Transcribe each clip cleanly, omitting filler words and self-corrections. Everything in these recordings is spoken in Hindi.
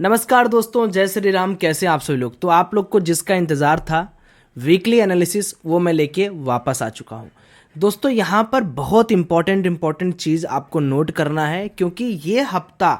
नमस्कार दोस्तों, जय श्री राम। कैसे आप सभी लोग? तो आप लोग को जिसका इंतज़ार था, वीकली एनालिसिस, वो मैं लेके वापस आ चुका हूँ। दोस्तों यहाँ पर बहुत इंपॉर्टेंट चीज़ आपको नोट करना है, क्योंकि ये हफ्ता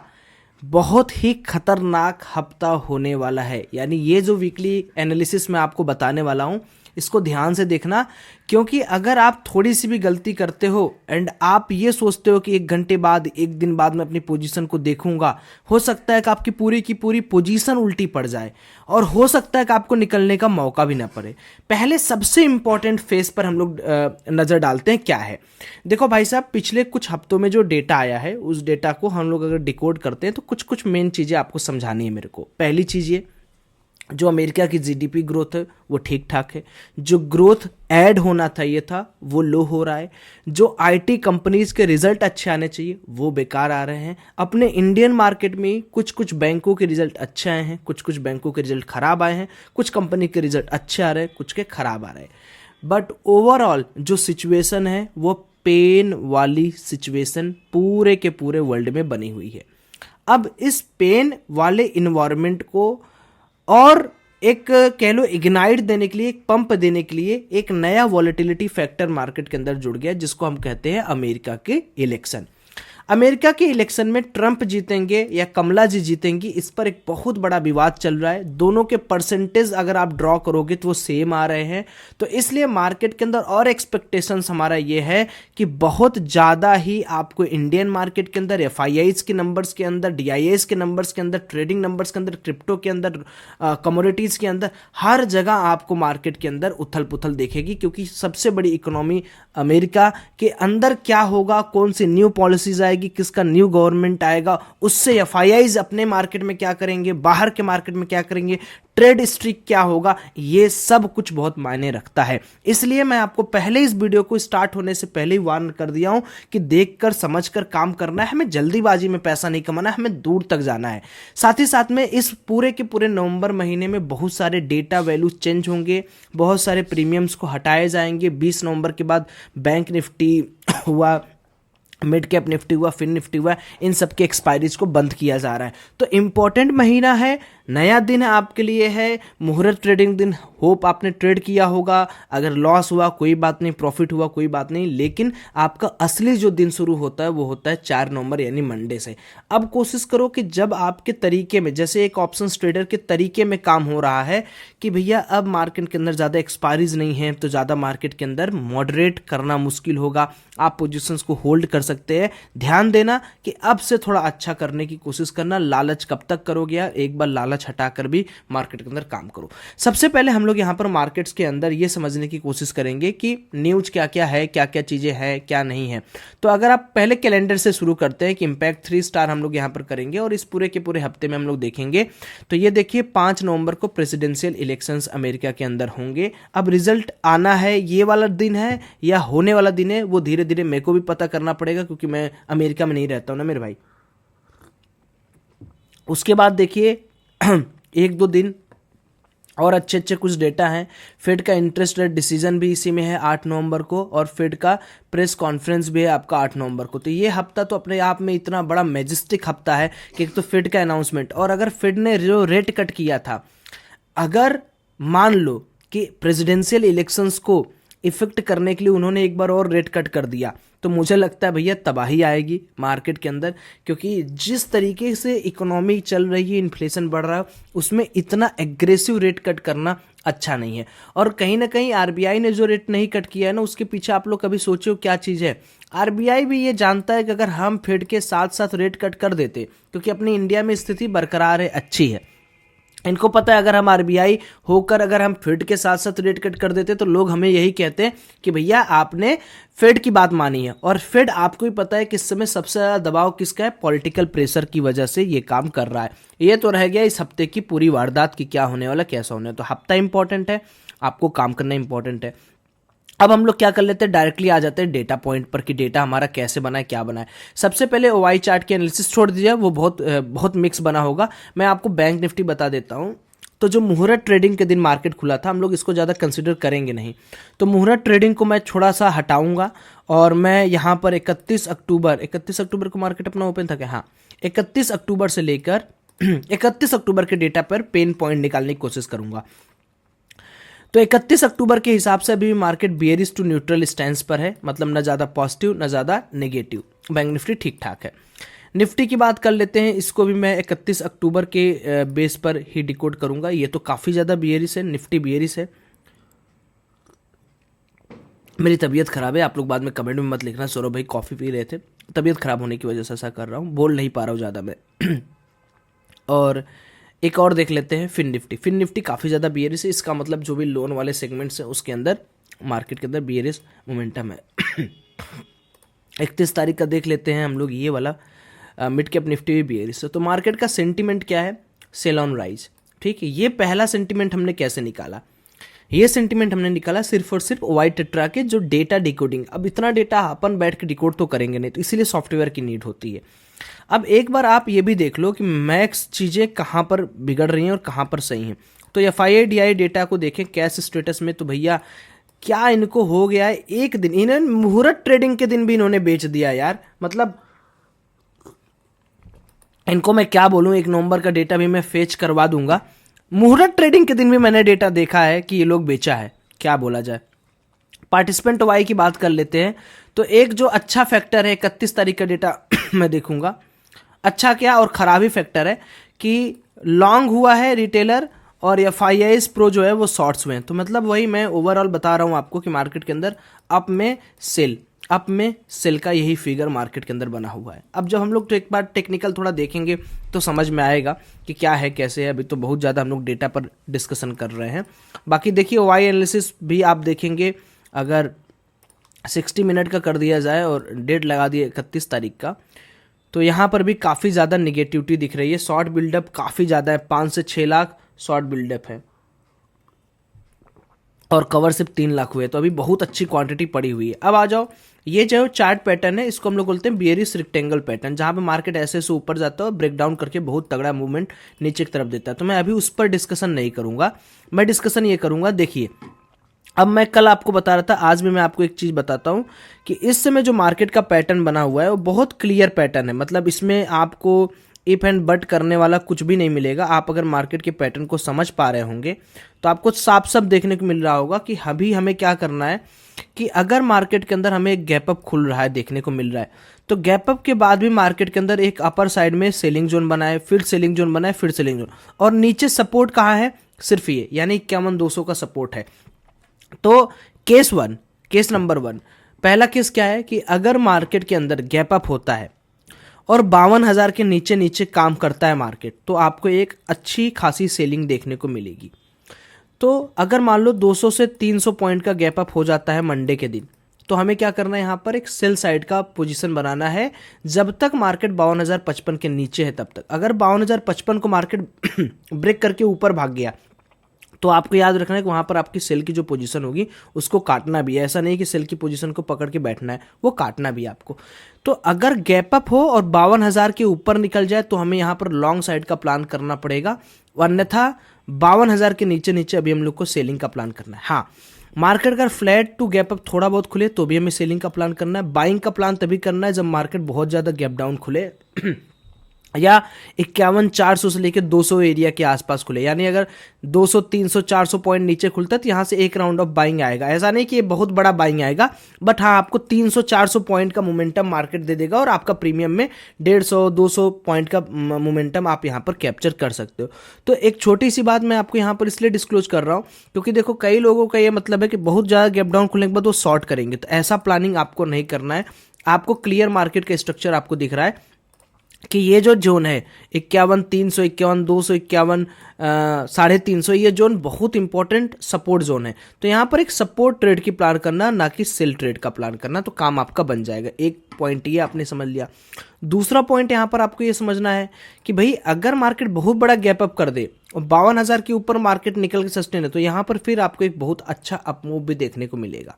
बहुत ही खतरनाक हफ्ता होने वाला है। यानी ये जो वीकली एनालिसिस मैं आपको बताने वाला हूँ, इसको ध्यान से देखना, क्योंकि अगर आप थोड़ी सी भी गलती करते हो एंड आप ये सोचते हो कि एक घंटे बाद, एक दिन बाद मैं अपनी पोजीशन को देखूंगा, हो सकता है कि आपकी पूरी की पूरी पोजीशन उल्टी पड़ जाए और हो सकता है कि आपको निकलने का मौका भी ना पड़े। पहले सबसे इंपॉर्टेंट फेस पर हम लोग नज़र डालते हैं। क्या है? देखो भाई साहब, पिछले कुछ हफ्तों में जो डेटा आया है, उस डेटा को हम लोग अगर डिकोड करते हैं तो कुछ कुछ मेन चीज़ें आपको समझानी है मेरे को। पहली चीज़ ये, जो अमेरिका की जीडीपी ग्रोथ है वो ठीक ठाक है। जो ग्रोथ ऐड होना चाहिए था वो लो हो रहा है। जो आईटी कंपनीज के रिजल्ट अच्छे आने चाहिए वो बेकार आ रहे हैं। अपने इंडियन मार्केट में कुछ कुछ बैंकों के रिजल्ट अच्छे आए हैं, कुछ कुछ बैंकों के रिजल्ट खराब आए हैं, कुछ कंपनी के रिजल्ट अच्छे आ रहे हैं, कुछ के खराब आ रहे हैं। बट ओवरऑल जो सिचुएशन है वो पेन वाली सिचुएशन पूरे के पूरे वर्ल्ड में बनी हुई है। अब इस पेन वाले इन्वायरमेंट को और एक कह लो इग्नाइट देने के लिए, एक पंप देने के लिए एक नया वॉलेटिलिटी फैक्टर मार्केट के अंदर जुड़ गया, जिसको हम कहते हैं अमेरिका के इलेक्शन। अमेरिका के इलेक्शन में ट्रंप जीतेंगे या कमला जी जीतेंगी, इस पर एक बहुत बड़ा विवाद चल रहा है। दोनों के परसेंटेज अगर आप ड्रॉ करोगे तो वो सेम आ रहे हैं। तो इसलिए मार्केट के अंदर और एक्सपेक्टेशंस हमारा ये है कि बहुत ज़्यादा ही आपको इंडियन मार्केट के अंदर एफआईआईज के नंबर्स के अंदर, डीआईएस के नंबर्स के अंदर, ट्रेडिंग नंबर्स के अंदर, क्रिप्टो के अंदर, कमोडिटीज़ के अंदर, हर जगह आपको मार्केट के अंदर उथल पुथल देखेगी। क्योंकि सबसे बड़ी इकोनॉमी अमेरिका के अंदर क्या होगा, कौन सी न्यू पॉलिसीज आएगी, किसका न्यू गवर्नमेंट आएगा, उससे एफआईआईज अपने मार्केट में क्या करेंगे, बाहर के मार्केट में क्या करेंगे, ट्रेड स्ट्रिक क्या होगा, ये सब कुछ बहुत मायने रखता है। इसलिए मैं आपको पहले इस वीडियो को स्टार्ट होने से पहले ही वार्न कर दिया हूं कि देखकर समझकर काम करना है। हमें जल्दीबाजी में पैसा नहीं कमाना है, हमें दूर तक जाना है। साथ ही साथ में इस पूरे के पूरे नवंबर महीने में बहुत सारे डेटा वैल्यू चेंज होंगे, बहुत सारे प्रीमियम्स को हटाए जाएंगे। 20 नवंबर के बाद बैंक निफ्टी हुआ, मिड कैप निफ्टी हुआ, फिन निफ्टी हुआ, इन सब के एक्सपायरीज को बंद किया जा रहा है। तो इंपॉर्टेंट महीना है, नया दिन है आपके लिए है, मुहूर्त ट्रेडिंग दिन। होप आपने ट्रेड किया होगा, अगर लॉस हुआ कोई बात नहीं, प्रॉफिट हुआ कोई बात नहीं, लेकिन आपका असली जो दिन शुरू होता है वो होता है 4 नवंबर यानी मंडे से। अब कोशिश करो कि जब आपके तरीके में, जैसे एक ऑप्शंस ट्रेडर के तरीके में काम हो रहा है कि भैया अब मार्केट के अंदर ज़्यादा एक्सपायरीज नहीं है, तो ज़्यादा मार्केट के अंदर मॉडरेट करना मुश्किल होगा, आप पोजिशंस को होल्ड कर सकते हैं। ध्यान देना कि अब से थोड़ा अच्छा करने की कोशिश करना। लालच कब तक करोगे यार? एक बार लालच हटाकर भी मार्केट के अंदर काम करो। सबसे पहले हम लोग यहाँ पर मार्केट्स के अंदर ये समझने की कोशिश करेंगे कि न्यूज क्या क्या है, क्या क्या चीजें हैं, क्या नहीं है। तो अगर आप पहले कैलेंडर से शुरू करते हैं कि इंपैक्ट 3 स्टार हम लोग यहाँ पर करेंगे और इस पूरे के पूरे हफ्ते में हम लोग देखेंगे। तो ये देखिए 5 नवंबर को प्रेसिडेंशियल इलेक्शंस अमेरिका के अंदर होंगे। अब रिजल्ट आना है, ये वाला दिन है या होने वाला दिन है, वो धीरे धीरे मेरे को भी पता करना पड़ेगा, क्योंकि मैं अमेरिका में नहीं रहता हूं ना मेरे भाई। उसके बाद देखिए 1-2 दिन और अच्छे कुछ डेटा हैं। फेड का इंटरेस्ट रेट डिसीजन भी इसी में है 8 नवंबर को, और फेड का प्रेस कॉन्फ्रेंस भी है आपका 8 नवंबर को। तो ये हफ्ता तो अपने आप में इतना बड़ा मैजेस्टिक हफ्ता है कि एक तो फेड का अनाउंसमेंट, और अगर फेड ने जो रेट कट किया था, अगर मान लो कि प्रेसिडेंशियल इलेक्शंस को इफेक्ट करने के लिए उन्होंने एक बार और रेट कट कर दिया, तो मुझे लगता है भैया तबाही आएगी मार्केट के अंदर। क्योंकि जिस तरीके से इकोनॉमी चल रही है, इन्फ्लेशन बढ़ रहा है, उसमें इतना एग्रेसिव रेट कट करना अच्छा नहीं है। और कहीं ना कहीं आरबीआई ने जो रेट नहीं कट किया है ना, उसके पीछे आप लोग कभी सोचो क्या चीज़ है। आरबीआई भी ये जानता है कि अगर हम फेड के साथ साथ रेट कट कर देते, क्योंकि अपनी इंडिया में स्थिति बरकरार है, अच्छी है, इनको पता है अगर हम आरबीआई होकर अगर हम फेड के साथ साथ रेट कट कर देते तो लोग हमें यही कहते हैं कि भैया आपने फेड की बात मानी है। और फेड, आपको भी पता है कि इस समय सबसे ज़्यादा दबाव किसका है? पॉलिटिकल प्रेशर की वजह से ये काम कर रहा है। ये तो रह गया इस हफ्ते की पूरी वारदात की क्या होने वाला, कैसा होने वाला। तो हफ्ता इंपॉर्टेंट है, आपको काम करना इंपॉर्टेंट है। अब हम लोग क्या कर लेते हैं, डायरेक्टली आ जाते हैं डेटा पॉइंट पर कि डेटा हमारा कैसे बना है, क्या बना है। सबसे पहले ओवाई चार्ट की एनालिसिस छोड़ दीजिए, वो बहुत मिक्स बना होगा। मैं आपको बैंक निफ्टी बता देता हूँ। तो जो मुहूर्त ट्रेडिंग के दिन मार्केट खुला था, हम लोग इसको ज़्यादा कंसिडर करेंगे नहीं। तो मुहूर्त ट्रेडिंग को मैं थोड़ा सा हटाऊंगा और मैं यहाँ पर 31 अक्टूबर को मार्केट अपना ओपन था क्या? हाँ, 31 अक्टूबर से लेकर 31 अक्टूबर के डेटा पर पेन पॉइंट निकालने की कोशिश करूंगा। तो 31 अक्टूबर के हिसाब से अभी market bearish to neutral stance पर है, मतलब ना ज़्यादा पॉजिटिव ना ज़्यादा नेगेटिव। बैंक निफ्टी ठीक ठाक है। निफ्टी की बात कर लेते हैं, इसको भी मैं 31 अक्टूबर के बेस पर ही डिकोड करूंगा। ये तो काफ़ी ज़्यादा बियरिश है, निफ्टी बियरिश है। मेरी तबीयत खराब है, आप लोग बाद में कमेंट में मत लिखना सौरभ भाई कॉफ़ी पी रहे थे, तबीयत खराब होने की वजह से ऐसा कर रहा हूँ, बोल नहीं पा रहा हूँ ज़्यादा मैं। और एक और देख लेते हैं फिन निफ्टी। फिन निफ्टी काफ़ी ज़्यादा बियरिश है, इसका मतलब जो भी लोन वाले सेगमेंट्स हैं उसके अंदर मार्केट के अंदर बियरिश मोमेंटम है। 31 तारीख का देख लेते हैं हम लोग, ये वाला मिड कैप निफ्टी भी बियरिश है। तो मार्केट का सेंटीमेंट क्या है? Sell on rise. ठीक है, ये पहला सेंटीमेंट हमने कैसे निकाला? ये सेंटीमेंट हमने निकाला सिर्फ और सिर्फ वाइट टेट्रा के जो डेटा डिकोडिंग। अब इतना डेटा अपन बैठ के डिकोड तो करेंगे नहीं, तो इसीलिए सॉफ्टवेयर की नीड होती है। अब एक बार आप ये भी देख लो कि मैक्स चीज़ें कहाँ पर बिगड़ रही हैं और कहाँ पर सही हैं। तो FII DI डेटा को देखें कैश स्टेटस में, तो भैया क्या इनको हो गया है, एक दिन इन्होंने मुहूर्त ट्रेडिंग के दिन भी इन्होंने बेच दिया यार। मतलब इनको मैं क्या बोलूं, 1 नवंबर का डेटा भी मैं फेच करवा दूंगा, मुहूर्त ट्रेडिंग के दिन भी मैंने डेटा देखा है कि ये लोग बेचा है, क्या बोला जाए। पार्टिसिपेंट वाई की बात कर लेते हैं, तो एक जो अच्छा फैक्टर है 31 तारीख का डेटा मैं देखूंगा। अच्छा क्या और खराब ही फैक्टर है कि लॉन्ग हुआ है रिटेलर और FIIs प्रो जो है वो शॉर्ट्स हुए हैं। तो मतलब वही मैं ओवरऑल बता रहा हूं आपको कि मार्केट के अंदर अप में सेल का यही फिगर मार्केट के अंदर बना हुआ है। अब जब हम लोग तो एक बार टेक्निकल थोड़ा देखेंगे तो समझ में आएगा कि क्या है कैसे है। अभी तो बहुत ज़्यादा हम लोग डेटा पर डिस्कशन कर रहे हैं। बाकी देखिए वाई एनालिसिस भी आप देखेंगे, अगर 60 मिनट का कर दिया जाए और डेट लगा दिए 31 तारीख का, तो यहाँ पर भी काफ़ी ज़्यादा निगेटिविटी दिख रही है। शॉर्ट बिल्डअप काफ़ी ज़्यादा है, 5 से 6 लाख शॉर्ट बिल्डअप है और कवर सिर्फ 3 लाख हुए, तो अभी बहुत अच्छी क्वांटिटी पड़ी हुई है। अब आ जाओ, ये जो चार्ट पैटर्न है इसको हम लोग बोलते हैं बियरिश रेक्टेंगल पैटर्न, जहां पे मार्केट ऐसे ऐसे ऊपर जाता है और ब्रेक डाउन करके बहुत तगड़ा मूवमेंट नीचे की तरफ देता है। तो मैं अभी उस पर डिस्कशन नहीं करूंगा, मैं डिस्कशन ये करूंगा। देखिए अब मैं कल आपको बता रहा था, आज भी मैं आपको एक चीज बताता हूं कि इस समय जो मार्केट का पैटर्न बना हुआ है वो बहुत क्लियर पैटर्न है। मतलब इसमें आपको इफ एंड बट करने वाला कुछ भी नहीं मिलेगा। आप अगर मार्केट के पैटर्न को समझ पा रहे होंगे तो आपको साफ साफ देखने को मिल रहा होगा कि अभी हमें क्या करना है कि अगर मार्केट के अंदर हमें एक गैप अप खुल रहा है, देखने को मिल रहा है, तो गैप अप के बाद भी मार्केट के अंदर एक अपर साइड में सेलिंग जोन बनाए, फिर सेलिंग जोन बनाए, फिर सेलिंग जोन, और नीचे सपोर्ट कहाँ है? सिर्फ ये, यानी 51,200 का सपोर्ट है। तो केस नंबर 1, पहला केस क्या है कि अगर मार्केट के अंदर गैप अप होता है और 52,000 के नीचे नीचे काम करता है मार्केट, तो आपको एक अच्छी खासी सेलिंग देखने को मिलेगी। तो अगर मान लो 200 से 300 पॉइंट का गैप अप हो जाता है मंडे के दिन, तो हमें क्या करना है, यहाँ पर एक सेल साइड का पोजीशन बनाना है जब तक मार्केट 52,055 के नीचे है तब तक। अगर 52,055 को मार्केट ब्रेक करके ऊपर भाग गया तो आपको याद रखना है कि वहां पर आपकी सेल की जो पोजीशन होगी उसको काटना भी है। ऐसा नहीं कि सेल की पोजीशन को पकड़ के बैठना है, वो काटना भी है आपको। तो अगर गैप अप हो और 52,000 के ऊपर निकल जाए तो हमें यहाँ पर लॉन्ग साइड का प्लान करना पड़ेगा, अन्यथा 52,000 के नीचे नीचे अभी हम लोग को सेलिंग का प्लान करना है। हाँ, मार्केट अगर फ्लैट टू गैप अप थोड़ा बहुत खुले तो भी हमें सेलिंग का प्लान करना है। बाइंग का प्लान तभी करना है जब मार्केट बहुत ज्यादा गैप डाउन खुले या 51,400 से लेकर 200 एरिया के आसपास खुले, यानी अगर 200, 300, 400 पॉइंट नीचे खुलता है तो यहां से एक राउंड ऑफ बाइंग आएगा। ऐसा नहीं कि ये बहुत बड़ा बाइंग आएगा, बट हाँ आपको 300, 400 पॉइंट का मोमेंटम मार्केट दे देगा और आपका प्रीमियम में 150, 200 पॉइंट का मोमेंटम आप यहां पर कैप्चर कर सकते हो। तो एक छोटी सी बात मैं आपको यहां पर इसलिए डिस्क्लोज कर रहा हूं क्योंकि देखो कई लोगों का ये मतलब है कि बहुत ज्यादा गैप डाउन खुलने के बाद वो शॉर्ट करेंगे, तो ऐसा प्लानिंग आपको नहीं करना है। आपको क्लियर मार्केट का स्ट्रक्चर आपको दिख रहा है कि ये जो जोन है 51,300, 51,200, 51,350, ये जोन बहुत इंपॉर्टेंट सपोर्ट जोन है। तो यहाँ पर एक सपोर्ट ट्रेड की प्लान करना, ना कि सेल ट्रेड का प्लान करना, तो काम आपका बन जाएगा। एक पॉइंट ये आपने समझ लिया। दूसरा पॉइंट यहाँ पर आपको ये समझना है कि भाई अगर मार्केट बहुत बड़ा गैप अप कर दे और 52,000 के ऊपर मार्केट निकल के सस्टेन है, तो यहाँ पर फिर आपको एक बहुत अच्छा अपमूव भी देखने को मिलेगा।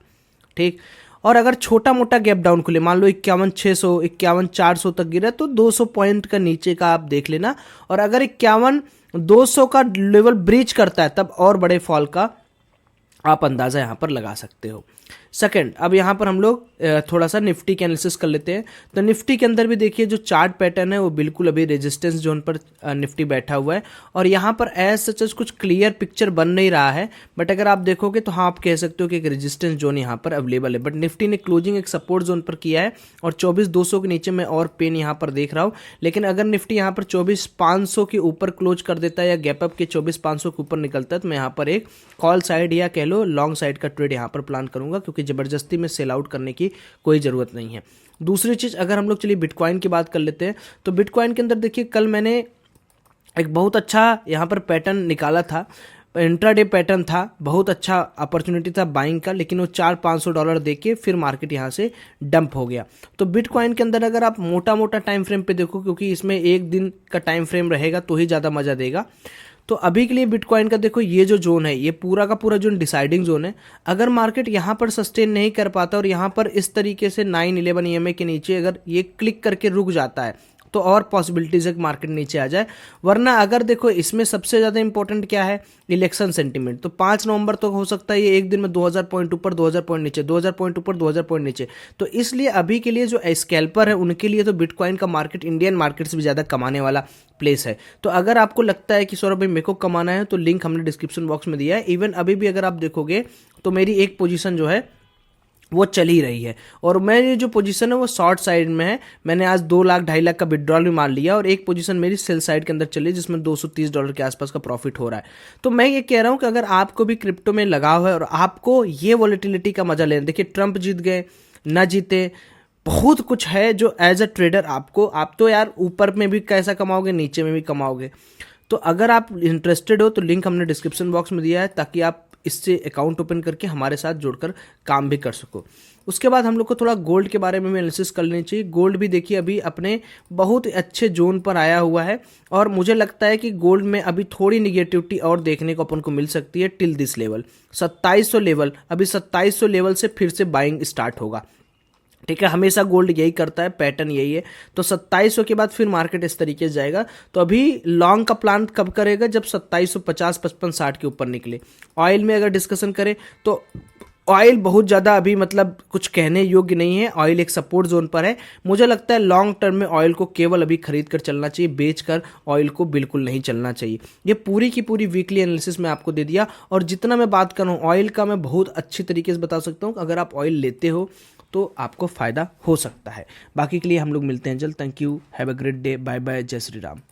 ठीक, और अगर छोटा मोटा गैप डाउन खुले, मान लो 51,600, 51,400 तक गिरा, तो 200 पॉइंट का नीचे का आप देख लेना। और अगर 51,200 का लेवल ब्रीच करता है तब और बड़े फॉल का आप अंदाजा यहां पर लगा सकते हो। सेकंड, अब यहाँ पर हम लोग थोड़ा सा निफ्टी के एनालिसिस कर लेते हैं। तो निफ्टी के अंदर भी देखिए जो चार्ट पैटर्न है वो बिल्कुल अभी रेजिस्टेंस जोन पर निफ्टी बैठा हुआ है, और यहाँ पर एज सच कुछ क्लियर पिक्चर बन नहीं रहा है, बट अगर आप देखोगे तो हाँ आप कह सकते हो कि एक रेजिस्टेंस जोन यहाँ पर अवेलेबल है। बट निफ्टी ने क्लोजिंग एक सपोर्ट जोन पर किया है, और 24,200 के नीचे मैं और पेन यहाँ पर देख रहा हूँ। लेकिन अगर निफ्टी यहाँ पर 24,500 के ऊपर क्लोज कर देता है या गैप अप के 24,500 के ऊपर निकलता है, तो मैं यहाँ पर एक कॉल साइड या कह लो लॉन्ग साइड का ट्रेड यहाँ पर प्लान करूंगा, क्योंकि जबरदस्ती में सेल आउट करने की कोई जरूरत नहीं है। दूसरी चीज, अगर हम लोग चलिए बिटकॉइन की बात कर लेते हैं, तो बिटकॉइन के अंदर देखिए कल मैंने एक बहुत अच्छा यहाँ पर पैटर्न निकाला था, इंट्राडे पैटर्न था, बहुत अच्छा अपॉर्चुनिटी था बाइंग का, लेकिन वो $400-500 देके फिर मार्केट यहाँ से डंप हो गया। तो बिटकॉइन के अंदर अगर आप मोटा मोटा टाइम फ्रेम पे देखो, क्योंकि इसमें एक दिन का टाइम फ्रेम रहेगा तो ही ज़्यादा मजा देगा, तो अभी के लिए बिटकॉइन का देखो ये जो जोन है, ये पूरा का पूरा जोन डिसाइडिंग जोन है। अगर मार्केट यहाँ पर सस्टेन नहीं कर पाता और यहाँ पर इस तरीके से 911 EMA के नीचे अगर ये क्लिक करके रुक जाता है, तो और पॉसिबिलिटीज है कि मार्केट नीचे आ जाए। वरना अगर देखो इसमें सबसे ज्यादा इंपॉर्टेंट क्या है, इलेक्शन सेंटीमेंट। तो 5 नवंबर तक हो सकता है ये एक दिन में 2000 पॉइंट ऊपर 2000 पॉइंट नीचे, 2000 पॉइंट ऊपर 2000 पॉइंट नीचे। तो इसलिए अभी के लिए जो स्कैल्पर है उनके लिए तो बिटकॉइन का मार्केट इंडियन मार्केट से भी ज्यादा कमाने वाला प्लेस है। तो अगर आपको लगता है कि सौरभ भाई मेरे को कमाना है, तो लिंक हमने डिस्क्रिप्शन बॉक्स में दिया है। इवन अभी भी अगर आप देखोगे तो मेरी एक पोजीशन जो है वो चल ही रही है, और मेरी जो पोजीशन है वो शॉर्ट साइड में है। मैंने आज 2 लाख 2.5 लाख का विड्रॉल भी मार लिया, और एक पोजीशन मेरी सेल साइड के अंदर चली है जिसमें $230 के आसपास का प्रॉफिट हो रहा है। तो मैं ये कह रहा हूं कि अगर आपको भी क्रिप्टो में लगाव है और आपको ये वॉलेटिलिटी का मजा लेना, देखिए ट्रंप जीत गए ना जीते, बहुत कुछ है जो एज अ ट्रेडर आपको, आप तो यार ऊपर में भी कैसा कमाओगे, नीचे में भी कमाओगे। तो अगर आप इंटरेस्टेड हो तो लिंक हमने डिस्क्रिप्शन बॉक्स में दिया है, ताकि आप इससे अकाउंट ओपन करके हमारे साथ जुड़कर काम भी कर सको। उसके बाद हम लोग को थोड़ा गोल्ड के बारे में भी एनालिसिस कर लेनी चाहिए। गोल्ड भी देखिए अभी अपने बहुत अच्छे जोन पर आया हुआ है, और मुझे लगता है कि गोल्ड में अभी थोड़ी निगेटिविटी और देखने को अपन को मिल सकती है टिल दिस लेवल 2700 लेवल। अभी 2700 लेवल से फिर से बाइंग स्टार्ट होगा, ठीक है। हमेशा गोल्ड यही करता है, पैटर्न यही है। तो 2700 के बाद फिर मार्केट इस तरीके से जाएगा। तो अभी लॉन्ग का प्लान कब करेगा, जब 2750 55 60 के ऊपर निकले। ऑयल में अगर डिस्कशन करें तो ऑयल बहुत ज़्यादा अभी मतलब कुछ कहने योग्य नहीं है, ऑयल एक सपोर्ट जोन पर है। मुझे लगता है लॉन्ग टर्म में ऑयल को केवल अभी खरीद कर चलना चाहिए, बेचकर ऑयल को बिल्कुल नहीं चलना चाहिए। ये पूरी की पूरी वीकली एनालिसिस मैं आपको दे दिया, और जितना मैं बात कर रहा हूँ ऑयल का, मैं बहुत अच्छी तरीके से बता सकता हूँ। अगर आप ऑयल लेते हो तो आपको फायदा हो सकता है। बाकी के लिए हम लोग मिलते हैं जल्द। Thank you, have a great day, bye bye, जय श्री राम।